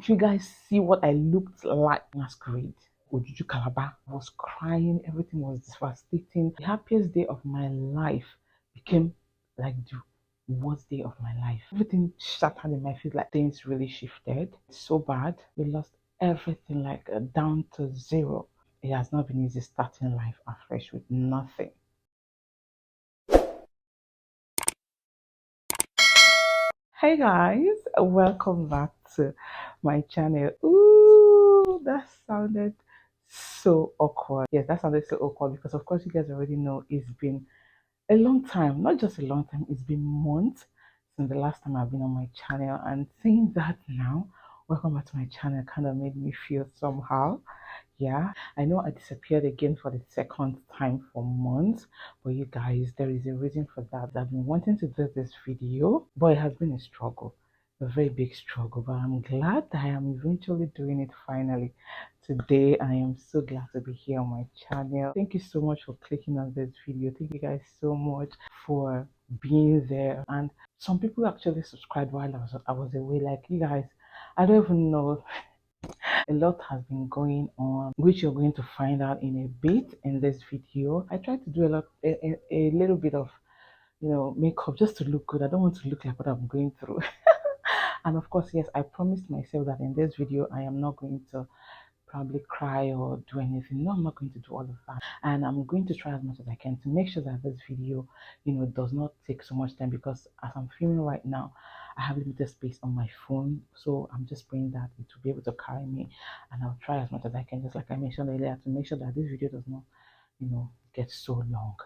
Did you guys see what I looked like? Masquerade. Ojuju Calabar. I was crying. Everything was devastating. The happiest day of my life became like the worst day of my life. Everything shattered in my feet. Like things really shifted. So bad. We lost everything like down to zero. It has not been easy starting life afresh with nothing. Hey guys, welcome back to my channel. Ooh, that sounded so awkward. Yes, that sounded so awkward because of course you guys already know it's been a long time, not just a long time, it's been months since the last time I've been on my channel, and seeing that now, welcome back to my channel kind of made me feel somehow. Yeah, I know I disappeared again for the second time for months, but you guys, there is a reason for that. I've been wanting to do this video, but it has been a struggle, a very big struggle. But I'm glad that I am eventually doing it finally. Today, I am so glad to be here on my channel. Thank you so much for clicking on this video. Thank you guys so much for being there. And some people actually subscribed while I was away. Like you guys, I don't even know, a lot has been going on, which you're going to find out in a bit in this video. I tried to do a little bit of makeup just to look good. I don't want to look like what I'm going through. And of course, yes, I promised myself that in this video I am not going to probably cry or do anything. No, I'm not going to do all of that. And I'm going to try as much as I can to make sure that this video, does not take so much time, because as I'm filming right now, I have limited space on my phone. So I'm just praying that it will be able to carry me. And I'll try as much as I can, just like I mentioned earlier, to make sure that this video does not, get so long.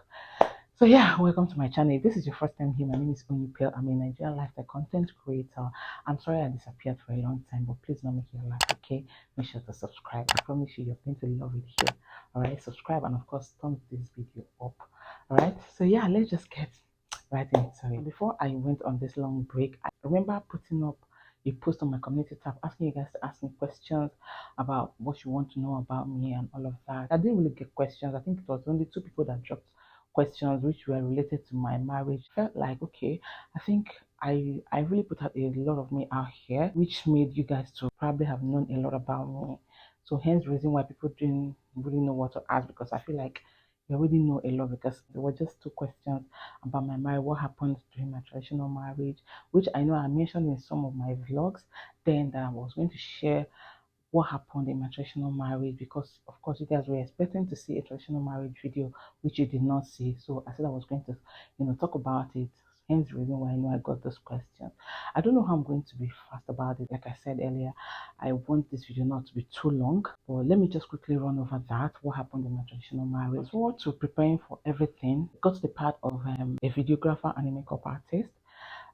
So yeah, welcome to my channel. If this is your first time here, my name is Onyipel. I'm a Nigerian lifestyle content creator. I'm sorry I disappeared for a long time, but please don't make it laugh, okay? Make sure to subscribe. I promise you're going to love it here. Alright, subscribe and of course thumbs this video up. Alright, so yeah, let's just get right into it. Before I went on this long break, I remember putting up a post on my community tab asking you guys to ask me questions about what you want to know about me and all of that. I didn't really get questions. I think it was only two people that dropped questions which were related to my marriage. Felt like, okay, I think I really put out a lot of me out here, which made you guys to probably have known a lot about me. So hence the reason why people didn't really know what to ask, because I feel like you already know a lot, because there were just two questions about my marriage, what happened during my traditional marriage, which I know I mentioned in some of my vlogs, then that I was going to share what happened in my traditional marriage, because of course you guys were expecting to see a traditional marriage video which you did not see. So I said I was going to talk about it, hence the reason why I know I got this question. I don't know how I'm going to be fast about it. Like I said earlier, I want this video not to be too long, but let me just quickly run over that, what happened in my traditional marriage. So to preparing for everything, got to the part of a videographer and a makeup artist.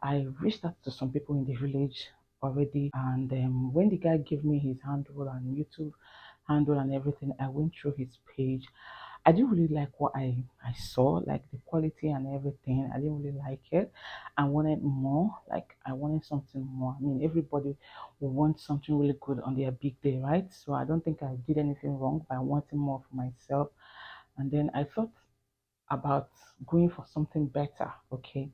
I reached out to some people in the village already, and when the guy gave me his handle and YouTube handle and everything, I went through his page. I didn't really like what I saw, like the quality and everything. I didn't really like it. I wanted more, like I wanted something more. I mean, everybody will want something really good on their big day, right? So I don't think I did anything wrong by wanting more for myself. And then I thought about going for something better. Okay,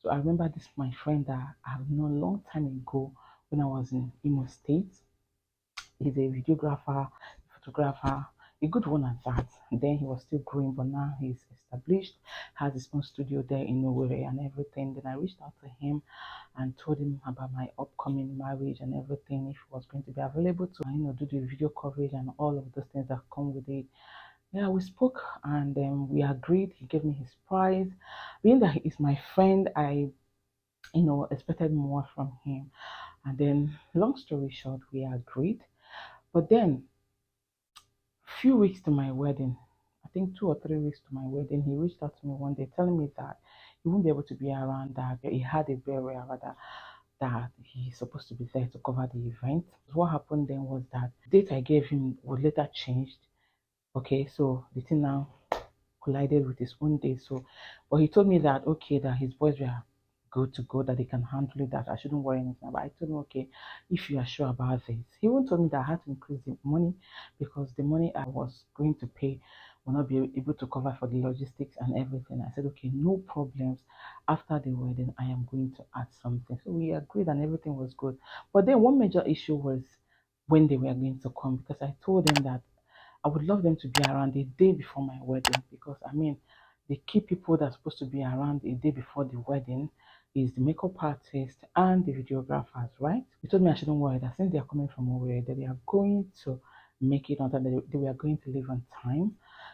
so I remember this my friend that I have known a long time ago when I was in Imo State. He's a videographer, photographer, a good one at that. Then he was still growing, but now he's established, has his own studio there in Owerri and everything. Then I reached out to him and told him about my upcoming marriage and everything, if he was going to be available to do the video coverage and all of those things that come with it. Yeah, we spoke and we agreed. He gave me his price. Being that he is my friend, I, expected more from him. And then, long story short, we agreed. But then, few weeks to my wedding, I think 2 or 3 weeks to my wedding, he reached out to me one day telling me that he won't be able to be around, that he had a burial rather, that he's supposed to be there to cover the event. What happened then was that the date I gave him was later changed. Okay, so the thing now collided with his own day. So, but he told me that okay, that his boys were good to go, that they can handle it, that I shouldn't worry anything. But I told him, okay, if you are sure about this. He even told me that I had to increase the money because the money I was going to pay will not be able to cover for the logistics and everything. I said, okay, no problems. After the wedding, I am going to add something. So we agreed and everything was good. But then one major issue was when they were going to come, because I told them that I would love them to be around the day before my wedding, because I mean, the key people that's supposed to be around the day before the wedding is the makeup artist and the videographers, right? They told me I shouldn't worry, that since they are coming from over that they are going to make it on time, that they were going to leave on time.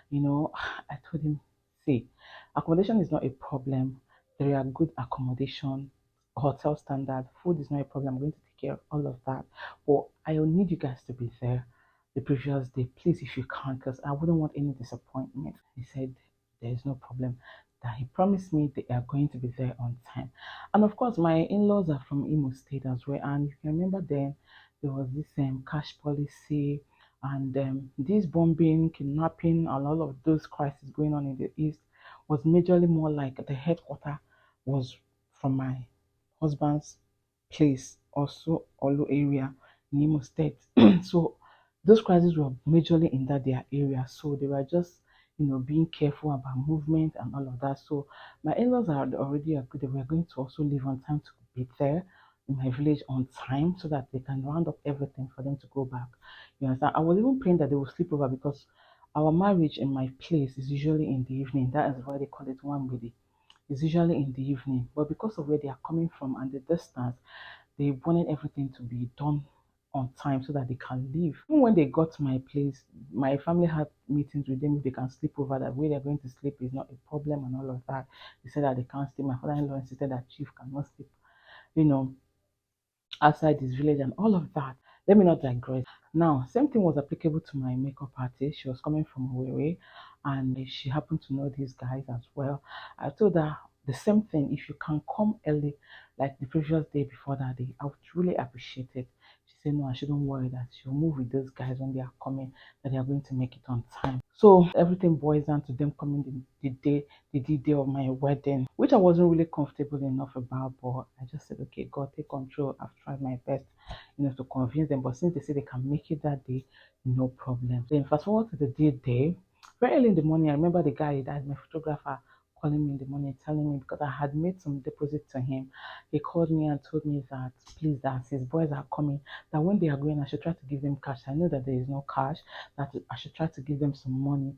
You know, I told him, see, accommodation is not a problem. There are good accommodation, hotel standard, food is not a problem. I'm going to take care of all of that. But I will need you guys to be there the previous day, please, if you can, because I wouldn't want any disappointment. He said there is no problem. That he promised me they are going to be there on time. And of course, my in-laws are from Imo State as well. And you can remember then there was this cash policy and this bombing, kidnapping, and all of those crises going on in the east was majorly more like the headquarter was from my husband's place, also Olu area, in Imo State. So those crises were majorly in their area. So they were just, being careful about movement and all of that. So my in-laws are already agreed that we are going to also leave on time to be there in my village on time so that they can round up everything for them to go back. You understand? I was even praying that they will sleep over because our marriage in my place is usually in the evening. That is why they call it one wedding. It's usually in the evening. But because of where they are coming from and the distance, they wanted everything to be done on time so that they can leave. Even when they got to my place, my family had meetings with them if they can sleep over, that where they're going to sleep is not a problem and all of that. They said that they can't sleep. My father-in-law insisted that chief cannot sleep, you know, outside his village and all of that. Let me not digress. Now, same thing was applicable to my makeup artist. She was coming from Owerri and she happened to know these guys as well. I told her the same thing. If you can come early, like the previous day before that day, I would really appreciate it. She said, no, I shouldn't worry, that she'll move with those guys when they are coming, that they are going to make it on time. So everything boils down to them coming the day of my wedding, which I wasn't really comfortable enough about, but I just said, okay, God, take control. I've tried my best, to convince them. But since they say they can make it that day, no problem. Then fast forward to the day, very early in the morning, I remember the guy that is my photographer calling me in the morning, telling me because I had made some deposit to him. He called me and told me that please, that his boys are coming, that when they are going, I should try to give them cash. I know that there is no cash, that I should try to give them some money.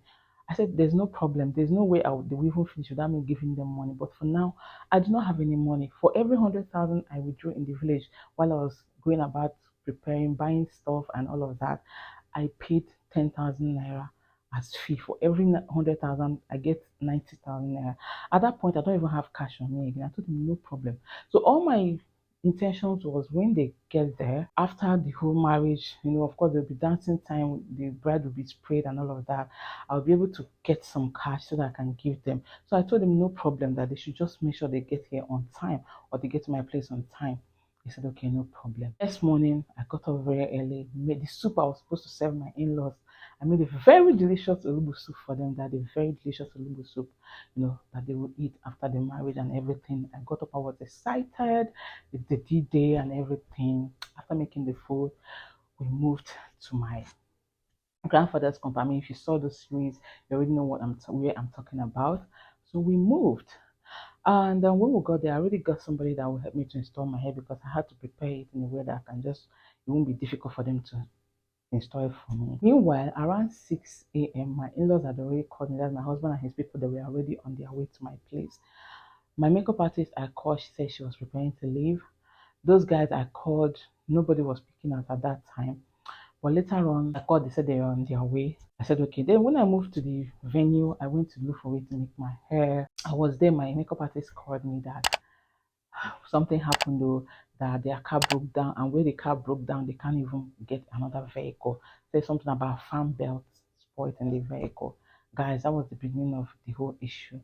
I said, there's no problem. There's no way they will even finish without me giving them money. But for now, I do not have any money. For every 100,000 I withdrew in the village while I was going about preparing, buying stuff and all of that, I paid 10,000 naira as fee. For every 100,000, I get 90,000 naira. At that point, I don't even have cash on me again. I told him, no problem. So all my intentions was when they get there, after the whole marriage, of course, there'll be dancing time, the bride will be sprayed and all of that. I'll be able to get some cash so that I can give them. So I told them, no problem, that they should just make sure they get here on time or they get to my place on time. He said, okay, no problem. Next morning, I got up very early, made the soup I was supposed to serve my in-laws. I made a very delicious olubu soup for them, that a very delicious olubu soup, that they will eat after the marriage and everything. I got up, I was excited with the D-Day and everything. After making the food, we moved to my grandfather's compound. I mean, if you saw the series, you already know where I'm talking about. So we moved. And then when we got there, I already got somebody that will help me to install my hair because I had to prepare it in a way that I can just, it won't be difficult for them to install it for me. Meanwhile, around 6 a.m., my in-laws had already called me. That my husband and his people, they were already on their way to my place. My makeup artist I called, she said she was preparing to leave. Those guys I called, nobody was picking up at that time. But later on, I called, they said they were on their way. I said, okay. Then when I moved to the venue, I went to look for a way to make my hair. I was there, my makeup artist called me that something happened though, that their car broke down, and where the car broke down, they can't even get another vehicle. There's something about fan belts spoiled in the vehicle. Guys, that was the beginning of the whole issue.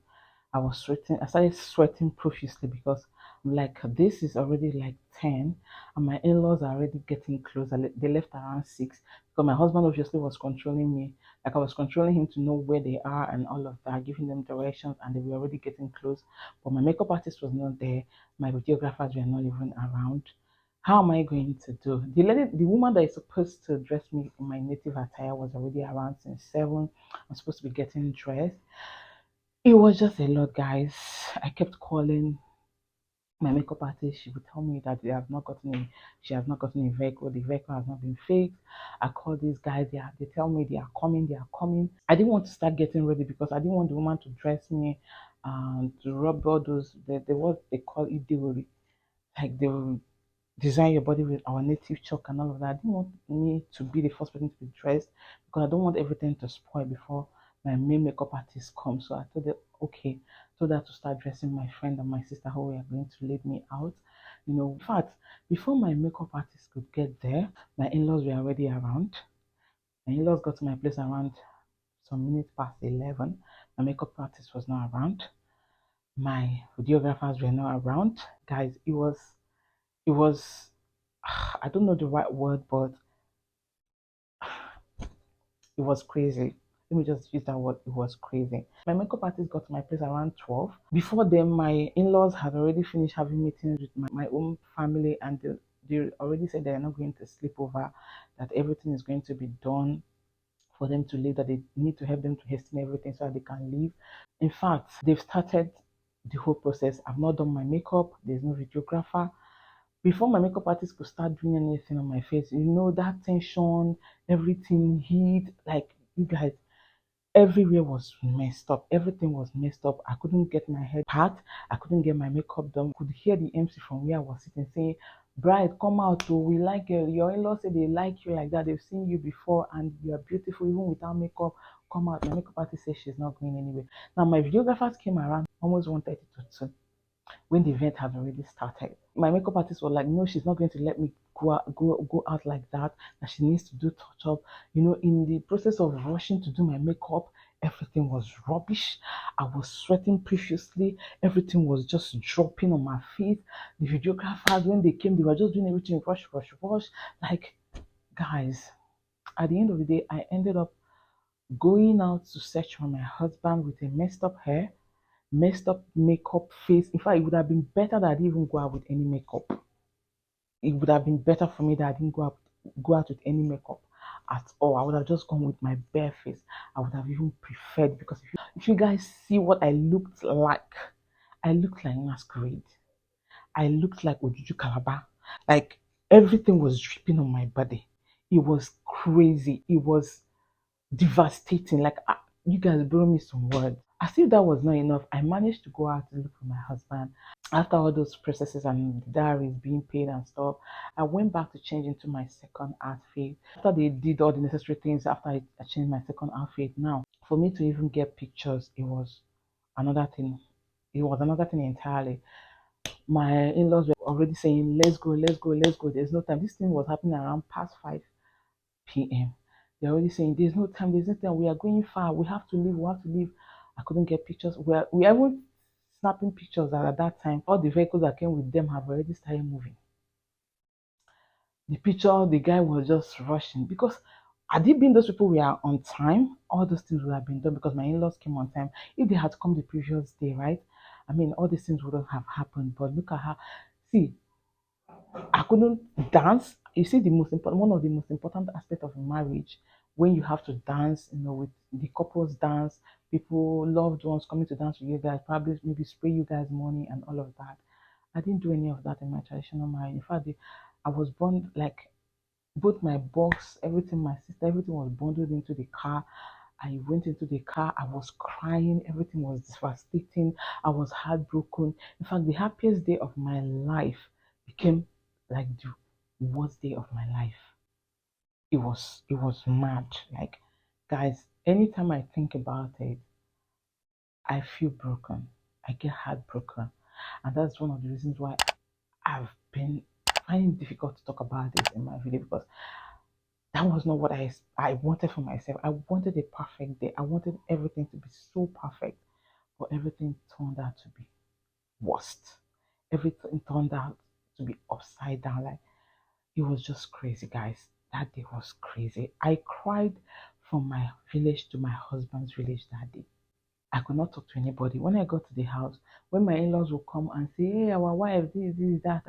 I was sweating. I started sweating profusely because I'm like, this is already like 10 and my in-laws are already getting close. They left around 6 because my husband obviously was controlling me. Like I was controlling him to know where they are and all of that, giving them directions, and they were already getting close. But my makeup artist was not there. My videographers were not even around. How am I going to do? The woman that is supposed to dress me in my native attire was already around since 7. I'm supposed to be getting dressed. It was just a lot, guys. I kept calling my makeup artist, she would tell me that she has not gotten a vehicle, the vehicle has not been fixed. I call these guys, they tell me they are coming, they are coming. I didn't want to start getting ready because I didn't want the woman to dress me and to rub all those, the what they call it, they will design your body with our native chalk and all of that. I didn't want me to be the first person to be dressed because I don't want everything to spoil before my main makeup artist comes. So I told her, okay, told her to start dressing my friend and my sister who were going to lead me out. In fact, before my makeup artist could get there, my in-laws were already around. My in-laws got to my place around some minutes past 11. My makeup artist was not around. My videographers were not around. Guys, it was I don't know the right word, but it was crazy. Let me just use that word. It was crazy. My makeup artist got to my place around 12. Before then, my in-laws had already finished having meetings with my own family, and they already said they're not going to sleep over, that everything is going to be done for them to leave, that they need to help them to hasten everything so that they can leave. In fact, they've started the whole process. I've not done my makeup. There's no videographer. Before my makeup artist could start doing anything on my face, that tension, everything heat, like you guys, everywhere was messed up. Everything was messed up. I couldn't get my hair packed. I couldn't get my makeup done. I could hear the MC from where I was sitting saying, "Bride, come out. Oh, we like you. Your in-laws say they like you like that. They've seen you before and you are beautiful even without makeup. Come out." My makeup artist says she's not going anywhere. Now my videographers came around almost 1:30 to 2 when the event had already started. My makeup artist was like, no, she's not going to let me go out like that, that she needs to do touch up. In the process of rushing to do my makeup, everything was rubbish. I was sweating profusely. Everything was just dropping on my face. The videographers, when they came, they were just doing everything rush, rush, rush. Like, guys, at the end of the day, I ended up going out to search for my husband with a messed up hair, messed up makeup face. In fact, it would have been better that I didn't even go out with any makeup. It would have been better for me that I didn't go out with any makeup at all. I would have just gone with my bare face. I would have even preferred, because if you guys see what I looked like masquerade. I looked like Ojuju Calabar. Like, everything was dripping on my body. It was crazy. It was devastating. Like, you guys brought me some words. As if that was not enough, I managed to go out to look for my husband. After all those processes and the diaries being paid and stuff, I went back to change into my second outfit. After they did all the necessary things, after I changed my second outfit, now for me to even get pictures, it was another thing. It was another thing entirely. My in-laws were already saying, "Let's go, let's go, let's go." There's no time. This thing was happening around past 5 p.m. They're already saying, "There's no time, there's no time. We are going far. We have to leave. We have to leave." I couldn't get pictures. We haven't snapping pictures at that time. All the vehicles that came with them have already started moving. The picture, the guy was just rushing because had it been those people were on time, all those things would have been done because my in-laws came on time. If they had come the previous day, right? I mean, all these things wouldn't have happened. But look at her. See, I couldn't dance. You see, one of the most important aspects of marriage, when you have to dance, with the couples dance, people, loved ones coming to dance with you guys, probably maybe spray you guys money and all of that. I didn't do any of that in my traditional marriage. In fact, I was born like both my box, everything, my sister, everything was bundled into the car. I went into the car, I was crying, everything was devastating, I was heartbroken. In fact, the happiest day of my life became like the worst day of my life. It was mad. Like, guys, anytime I think about it, I feel broken. I get heartbroken. And that's one of the reasons why I've been finding it difficult to talk about this in my video, because that was not what I wanted for myself. I wanted a perfect day. I wanted everything to be so perfect, but everything turned out to be worst. Everything turned out to be upside down. Like, it was just crazy, guys. That day was crazy. I cried from my village to my husband's village that day. I could not talk to anybody. When I got to the house, when my in-laws would come and say, "Hey, our wife, this, that,"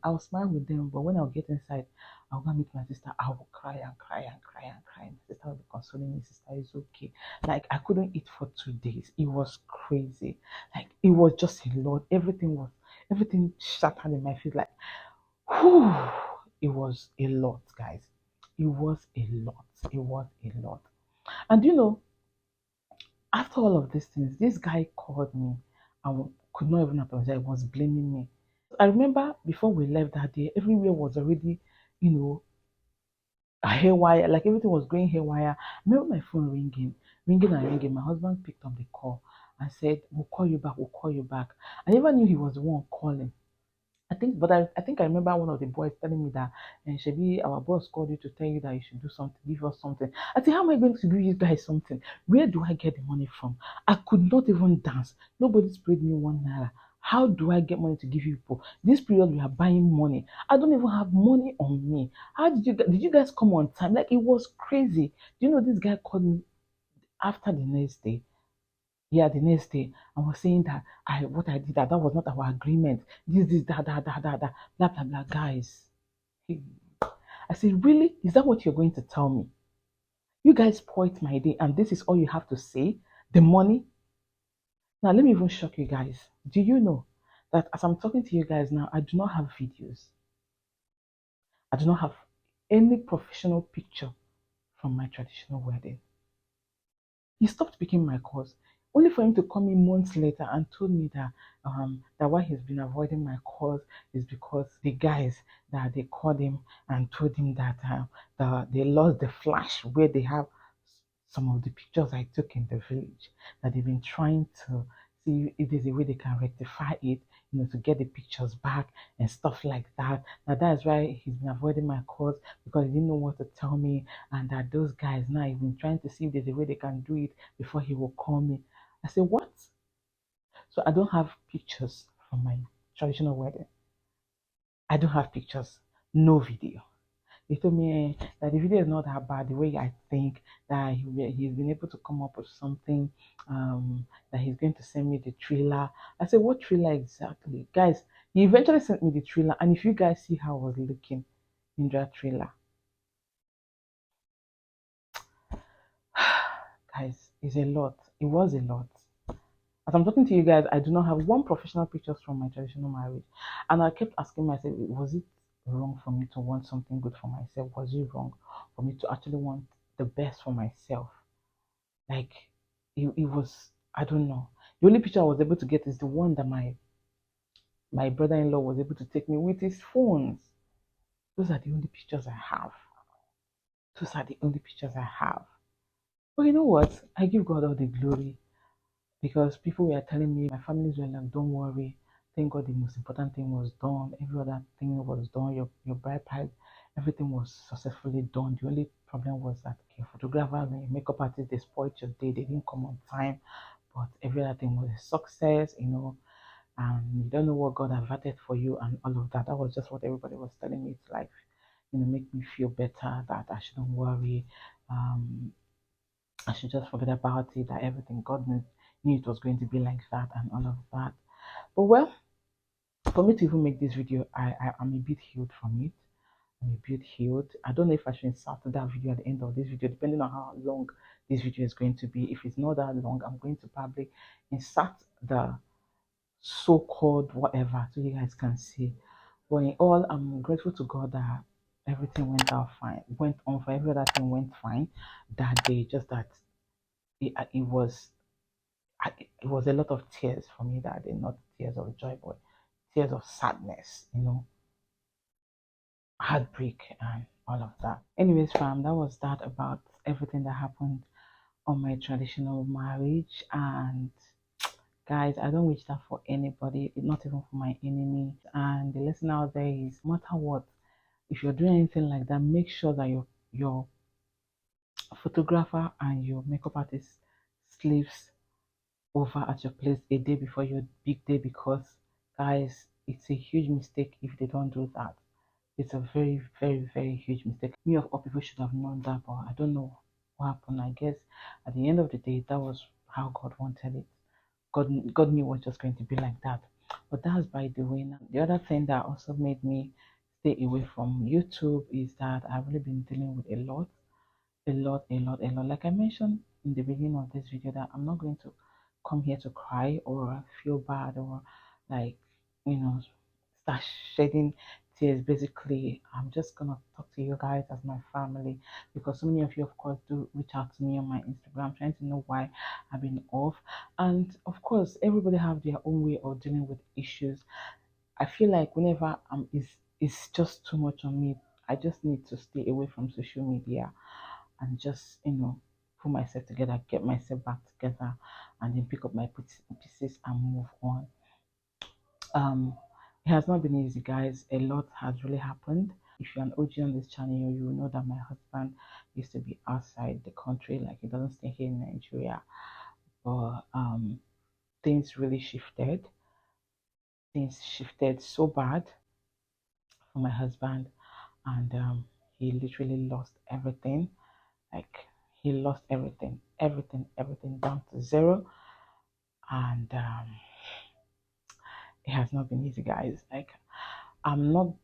I'll smile with them. But when I'll get inside, I'll go and meet my sister. I will cry and cry and cry and cry. My sister will be consoling me. "Sister, it's okay." Like, I couldn't eat for 2 days. It was crazy. Like, it was just a lot. Everything shattered in my face. Like, whew, it was a lot, guys. It was a lot. It was a lot. And after all of these things, this guy called me and could not even apologize. He was blaming me. I remember before we left that day, everywhere was already, you know, haywire. Like everything was going haywire. I remember my phone ringing and ringing. My husband picked up the call and said, "We'll call you back. We'll call you back." I never knew he was the one calling. I think I remember one of the boys telling me that, and Shebi, our boss called you to tell you that you should do something, give us something. I said, how am I going to give you guys something? Where do I get the money from? I could not even dance. Nobody sprayed me 1 naira. How do I get money to give you people? This period we are buying money. I don't even have money on me. How did you guys come on time? Like it was crazy. Do you know this guy called me after the next day? Yeah, the next day, I was saying that what I did that was not our agreement. This that blah blah blah. Guys, I said, really? Is that what you're going to tell me? You guys spoiled my day, and this is all you have to say? The money? Now let me even shock you guys. Do you know that as I'm talking to you guys now, I do not have videos. I do not have any professional picture from my traditional wedding. He stopped picking my calls, only for him to call me months later and told me that why he's been avoiding my calls is because the guys that they called him and told him that they lost the flash where they have some of the pictures I took in the village, that they've been trying to see if there's a way they can rectify it, to get the pictures back and stuff like that. Now that's why he's been avoiding my calls because he didn't know what to tell me, and that those guys now have been trying to see if there's a way they can do it before he will call me. I said, what? So I don't have pictures from my traditional wedding. I don't have pictures, no video. He told me that the video is not that bad the way I think, that he's been able to come up with something, that he's going to send me the trailer. I said, what trailer exactly? Guys, he eventually sent me the trailer, and if you guys see how I was looking in that trailer, guys, it's a lot. It was a lot. As I'm talking to you guys, I do not have one professional pictures from my traditional marriage. And I kept asking myself, was it wrong for me to want something good for myself? Was it wrong for me to actually want the best for myself? Like, it was, I don't know. The only picture I was able to get is the one that my brother-in-law was able to take me with his phones. Those are the only pictures I have. Those are the only pictures I have. But you know what? I give God all the glory. Because people were telling me, my families were like, don't worry, thank God the most important thing was done, every other thing was done, your bride price, everything was successfully done. The only problem was that your photographer and your makeup artist, they spoiled your day, they didn't come on time, but every other thing was a success, and you don't know what God averted for you and all of that. That was just what everybody was telling me. It's like, make me feel better, that I shouldn't worry. Um, I should just forget about it, that everything God knew it was going to be like that and all of that. But well, for me to even make this video, I'm a bit healed from it. I'm a bit healed. I don't know if I should insert that video at the end of this video, depending on how long this video is going to be. If it's not that long, I'm going to probably insert the so-called whatever so you guys can see. But in all, I'm grateful to God that everything went out fine, went on for every other thing went fine that day, just that it was it was a lot of tears for me that day, not tears of joy, but tears of sadness, heartbreak and all of that. Anyways, fam, that was that about everything that happened on my traditional marriage. And guys, I don't wish that for anybody, not even for my enemy. And the lesson out there is, no matter what, if you're doing anything like that, make sure that your photographer and your makeup artist sleeps over at your place a day before your big day, because guys, it's a huge mistake if they don't do that. It's a very, very, very huge mistake. Me of all people should have known that, but I don't know what happened. I guess at the end of the day, that was how God wanted it. God knew it was just going to be like that. But that's by the way. Now, the other thing that also made me stay away from YouTube is that I've really been dealing with a lot. Like I mentioned in the beginning of this video, that I'm not going to come here to cry or feel bad or like you know, start shedding tears. Basically, I'm just gonna talk to you guys as my family because so many of you, of course, do reach out to me on my Instagram trying to know why I've been off. And of course, everybody have their own way of dealing with issues. I feel like whenever it's just too much on me, I just need to stay away from social media and just put myself together, get myself back together, and then pick up my pieces and move on. Um, it has not been easy, guys. A lot has really happened. If you're an OG on this channel, you will know that my husband used to be outside the country, like he doesn't stay here in Nigeria. But things really shifted. Things shifted so bad for my husband, and he literally lost everything. Like he lost everything, everything down to zero, and it has not been easy, guys. Like I'm not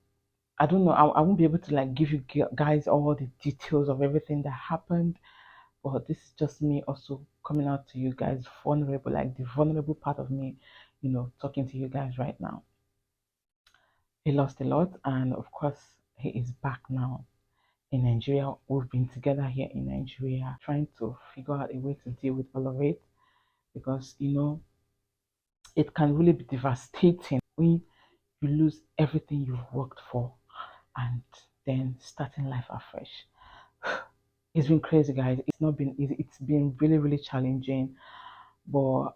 I don't know. I won't be able to like give you guys all the details of everything that happened, but this is just me also coming out to you guys vulnerable, like the vulnerable part of me, talking to you guys right now. He lost a lot, and of course, he is back now in Nigeria. We've been together here in Nigeria, trying to figure out a way to deal with all of it because it can really be devastating when you lose everything you've worked for and then starting life afresh. It's been crazy, guys. It's not been easy. It's been really, really challenging. But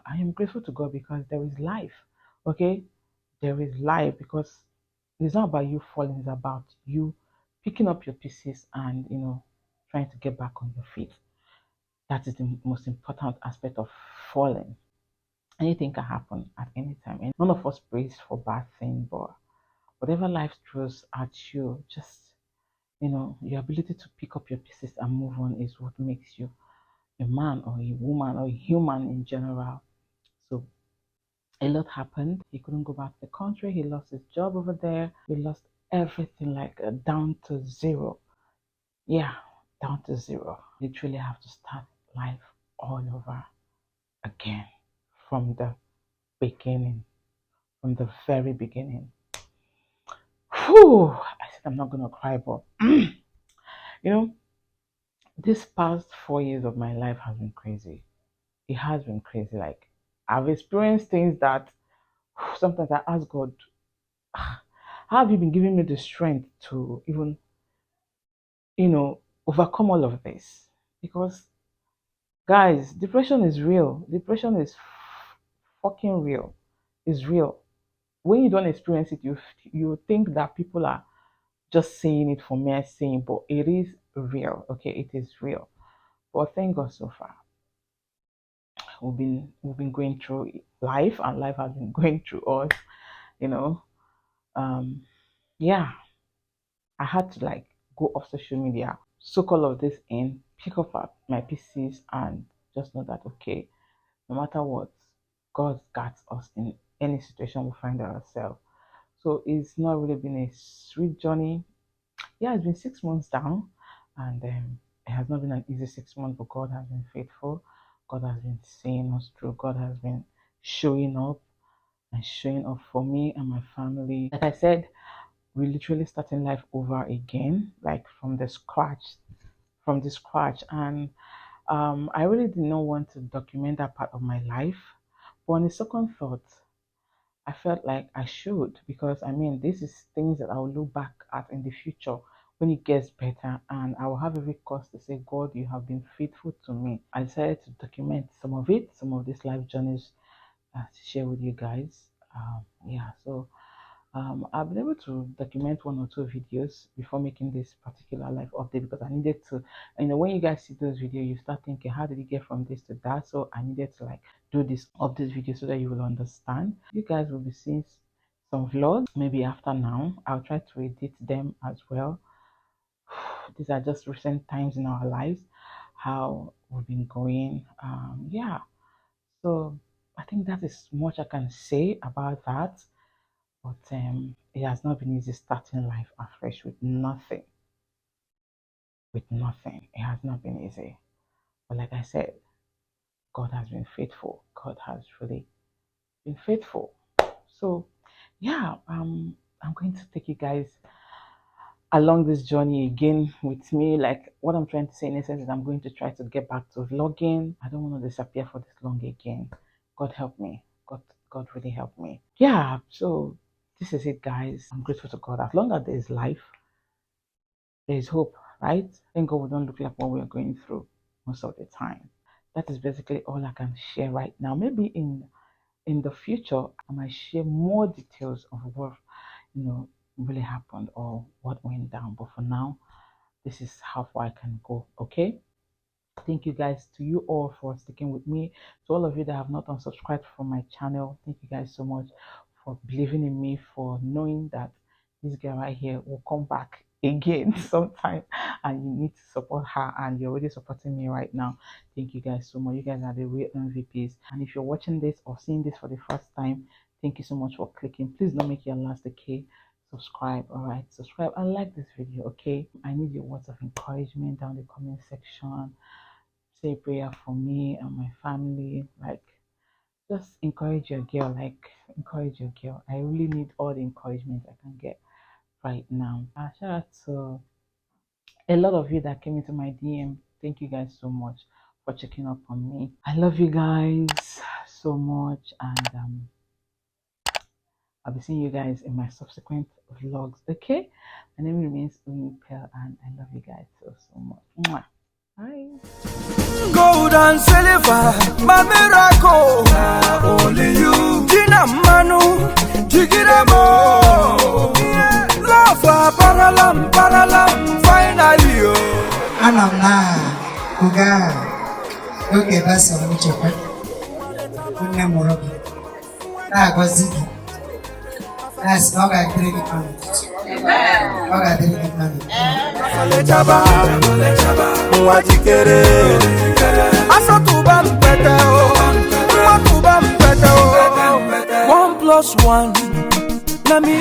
I am grateful to God because there is life. Okay? There is life because it's not about you falling, it's about you picking up your pieces and, trying to get back on your feet. That is the most important aspect of falling. Anything can happen at any time. And none of us prays for bad things, but whatever life throws at you, just your ability to pick up your pieces and move on is what makes you a man or a woman or a human in general. So a lot happened. He couldn't go back to the country. He lost his job over there. He lost everything like down to zero. Yeah, down to zero. Literally have to start life all over again from the beginning, from the very beginning. Whew, I said I'm not gonna cry, but you know, this past 4 years of my life has been crazy. It has been crazy. Like I've experienced things that sometimes I ask God, "Ah, how have you been giving me the strength to even, overcome all of this?" Because guys, depression is real. Depression is fucking real. It's real. When you don't experience it, you think that people are just saying it for mere saying, but it is real. Okay, it is real. But thank God so far. We've been going through life and life has been going through us, you know. Um yeah, I had to like go off social media, soak all of this in, pick up my pieces and just know that okay, no matter what, God guides us in any situation we find ourselves. So it's not really been a sweet journey. Yeah, it's been 6 months down, and it has not been an easy 6 months, but God has been faithful. God has been seeing us through. God has been showing up and showing up for me and my family. Like I said, we're literally starting life over again, like from the scratch. And I really did not want to document that part of my life. But on a second thought, I felt like I should because I mean, this is things that I will look back at in the future when it gets better, and I will have every cause to say, God, you have been faithful to me. I decided to document some of it, some of these life journeys to share with you guys. Yeah, so I've been able to document one or two videos before making this particular life update because I needed to, when you guys see those videos, you start thinking, how did you get from this to that? So I needed to like do this update video so that you will understand. You guys will be seeing some vlogs maybe after now. I'll try to edit them as well. These are just recent times in our lives, how we've been going. Yeah, so I think that is much I can say about that. But it has not been easy starting life afresh with nothing. With nothing. It has not been easy. But like I said, God has been faithful. God has really been faithful. So yeah, I'm going to take you guys along this journey again with me. Like what I'm trying to say in essence is I'm going to try to get back to vlogging. I don't want to disappear for this long again. God help me. God really help me. Yeah, so this is it guys. I'm grateful to God. As long as there is life, there is hope, right? Thank God we don't look like what we're going through most of the time. That is basically all I can share right now. Maybe in the future I might share more details of what you know really happened or what went down. But for now, this is how far I can go. Okay. Thank you guys to you all for sticking with me. To all of you that have not unsubscribed from my channel, thank you guys so much for believing in me, for knowing that this girl right here will come back again sometime and you need to support her and you're already supporting me right now. Thank you guys so much. You guys are the real MVPs. And if you're watching this or seeing this for the first time, thank you so much for clicking. Please don't make your last okay. Subscribe, all right? Subscribe and like this video, okay? I need your words of encouragement down in the comment section. Say a prayer for me and my family. Like, just encourage your girl. Like, encourage your girl. I really need all the encouragement I can get right now. Shout out to a lot of you that came into my DM. Thank you guys so much for checking up on me. I love you guys so much, and I'll be seeing you guys in my subsequent vlogs. Okay, my name remains Pearl, and I love you guys so much. Mwah. Bye. Gold and silver, my miracle. Only you, Gina Manu, Jigiramo. Love, paralam, finally. Anamna, Kuga, okay, that's a much of it. Unamorobi, Gozigi. That's not a great economy. Not a great economy. Alejaba, Mwajikere, Asatuba Mpeteo, Matuba Mpeteo, 1+1, Nami.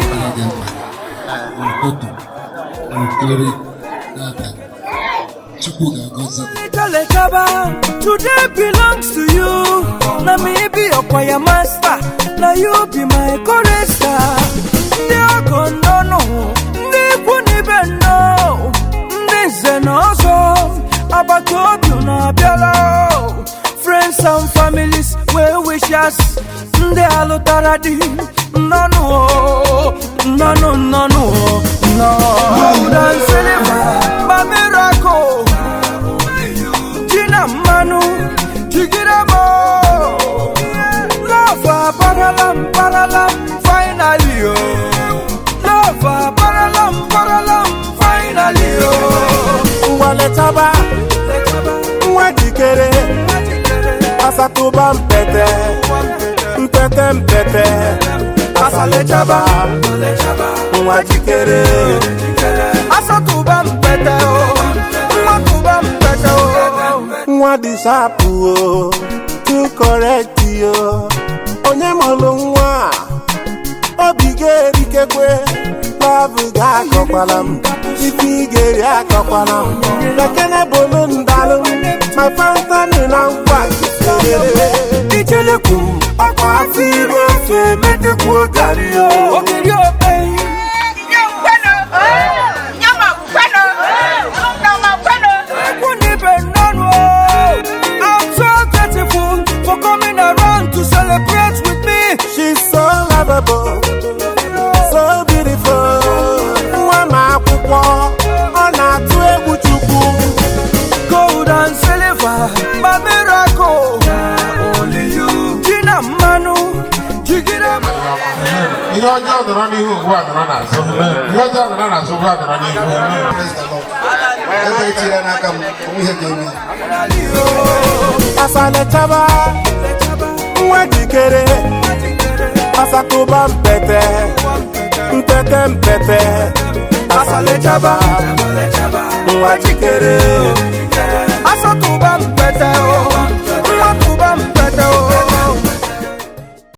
Alejaba, today belongs to you. Nami be your master, now you be my chorister. No. No, friends and families, well wishes, they are lotaradi. No. Gold and silver, my miracle. Gina Manu, Jigiramo. Love, paralam, finally. Love, paralam, finally. Waletaba, Mwajikere, Asatuba Mpete, Asalejaba, Mwajikere, Asatuba Mpete, Matuba Mpete, Mwadisapu, to correct you, Onyemolungwa, Obigeri Kekwe. Love ga kopalam, ifigeri akopalam. Lekene bolun dalum, my fountain in angwa. Ichelekum, akwa fibo fe mete kwa gario. Okirio pay. I'm so grateful for coming around to celebrate with me. She's so lovable. So beautiful, Mama Pukwa, Ona Tuebu Chuku. Gold and silver, my miracle. Only you, Gina Manu, Jigiramo. You don't know the running who are the runners. You don't know the runners who are the running who. Praise the Lord. Asalechaba, Mwajikere, Asatuba Mpete, Asalejaba, Mwajikere.